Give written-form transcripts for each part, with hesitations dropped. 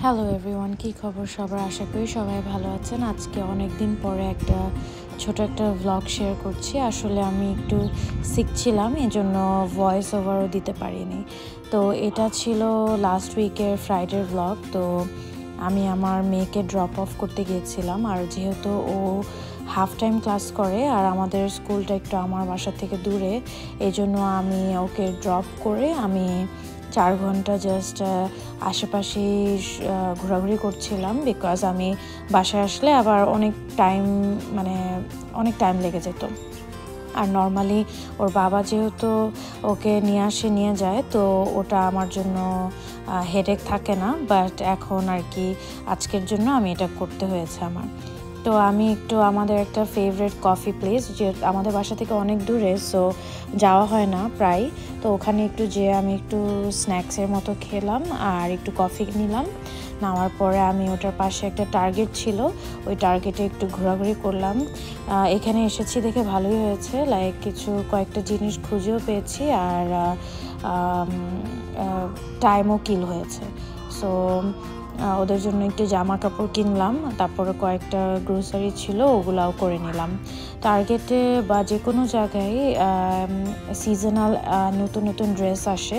Hello everyone, কী খবর সবার? আশা করি সবাই ভালো আছেন। আজকে অনেক দিন পরে ছোট একটা ভ্লগ শেয়ার করছি। আসলে আমি একটু সিক ছিলাম, এজন্য ভয়েস ওভারও দিতে পারিনি। তো এটা ছিল লাস্ট উইকের ফ্রাইডের ভ্লগ। তো আমি আমার মেয়েকে ড্রপ অফ করতে গিয়েছিলাম, আর যেহেতু ও হাফ টাইম ক্লাস করে আর আমাদের স্কুলটা একটু আমার বাসা থেকে দূরে, এই জন্য আমি ওকে ড্রপ করে আমি 4 ঘন্টা জাস্ট আশেপাশে ঘোরাঘুরি করছিলাম, বিকজ আমি বাসায় আসলে আবার অনেক টাইম লেগে যেত। আর নর্মালি ওর বাবা যেহেতু ওকে নিয়ে যায়, তো ওটা আমার জন্য হেডেক থাকে না। বাট এখন আর কি আজকের জন্য আমি এটা করতে হয়েছে আমার। তো আমি একটু আমাদের একটা ফেভারিট কফি প্লেস, যে আমাদের বাসা থেকে অনেক দূরে, সো যাওয়া হয় না প্রায়। তো ওখানে একটু যেয়ে আমি একটু স্ন্যাক্সের মতো খেলাম আর একটু কফি নিলাম। নেওয়ার পরে আমি ওটার পাশে একটা টার্গেট ছিল, ওই টার্গেটে একটু ঘোরাঘুরি করলাম। এখানে এসেছি দেখে ভালোই হয়েছে, কয়েকটা জিনিস খুঁজেও পেয়েছি আর টাইমও কিল হয়েছে। সো ওদের জন্য একটু জামা কাপড় কিনলাম, তারপরে কয়েকটা গ্রোসারি ছিল, ওগুলাও করে নিলাম। টার্গেটে বা যে কোনো জায়গায় সিজনাল নতুন নতুন ড্রেস আসে,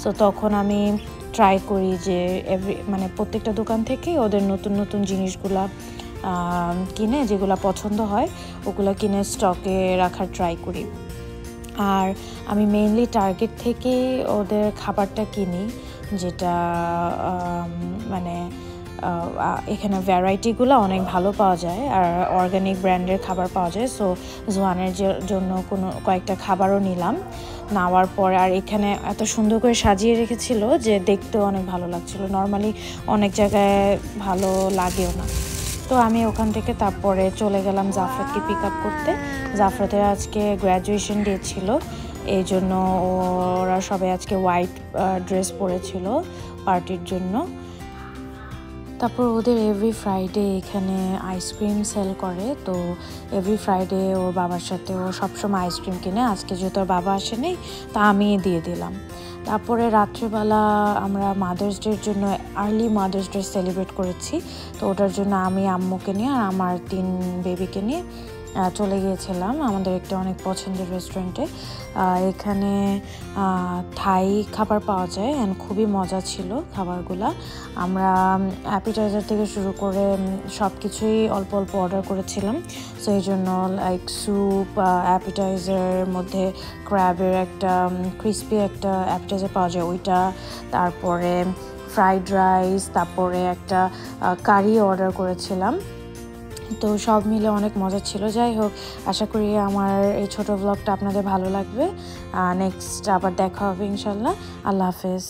সো তখন আমি ট্রাই করি যে প্রত্যেকটা দোকান থেকে ওদের নতুন নতুন জিনিসগুলা কিনে, যেগুলো পছন্দ হয় ওগুলো কিনে স্টকে রাখার ট্রাই করি। আর আমি মেইনলি টার্গেট থেকে ওদের খাবারটা কিনি, যেটা এখানে ভ্যারাইটিগুলো অনেক ভালো পাওয়া যায় আর অর্গানিক ব্র্যান্ডের খাবার পাওয়া যায়। সো জোয়ানের জন্য কয়েকটা খাবারও নিলাম। নেওয়ার পরে আর এখানে এত সুন্দর করে সাজিয়ে রেখেছিল যে দেখতেও অনেক ভালো লাগছিল। নর্মালি অনেক জায়গায় ভালো লাগেও না। তো আমি ওখান থেকে তারপরে চলে গেলাম জাফরাতকে পিক আপ করতে। জাফরাতের আজকে গ্র্যাজুয়েশন ডে ছিল, এই জন্য ওরা সবাই আজকে হোয়াইট ড্রেস পরেছিল পার্টির জন্য। তারপর ওদের এভরি ফ্রাইডে এখানে আইসক্রিম সেল করে, তো এভরি ফ্রাইডে ওর বাবার সাথে ও সবসময় আইসক্রিম কিনে। আজকে যেহেতু ওর বাবা আসেনি, তা আমি দিয়ে দিলাম। তারপরে রাত্রিবেলা আমরা মাদার্স ডের জন্য আর্লি মাদার্স ডে সেলিব্রেট করেছি। তো ওটার জন্য আমি আম্মুকে নিয়ে আর আমার 3 বেবিকে নিয়ে চলে গিয়েছিলাম আমাদের একটা অনেক পছন্দের রেস্টুরেন্টে। এখানে থাই খাবার পাওয়া যায় অ্যান্ড খুবই মজা ছিল খাবারগুলা। আমরা অ্যাপিটাইজার থেকে শুরু করে সব কিছুই অল্প অল্প অর্ডার করেছিলাম। সো এই জন্য লাইক স্যুপ, অ্যাপিটাইজারের মধ্যে ক্র্যাবের একটা ক্রিসপি একটা অ্যাপিটাইজার পাওয়া যায়, ওইটা, তারপরে ফ্রাইড রাইস, তারপরে একটা কারি অর্ডার করেছিলাম। তো সব মিলে অনেক মজা ছিল। যাই হোক, আশা করি আমার এই ছোটো ব্লগটা আপনাদের ভালো লাগবে। নেক্সট আবার দেখা হবে ইনশাল্লাহ। আল্লাহ হাফেজ।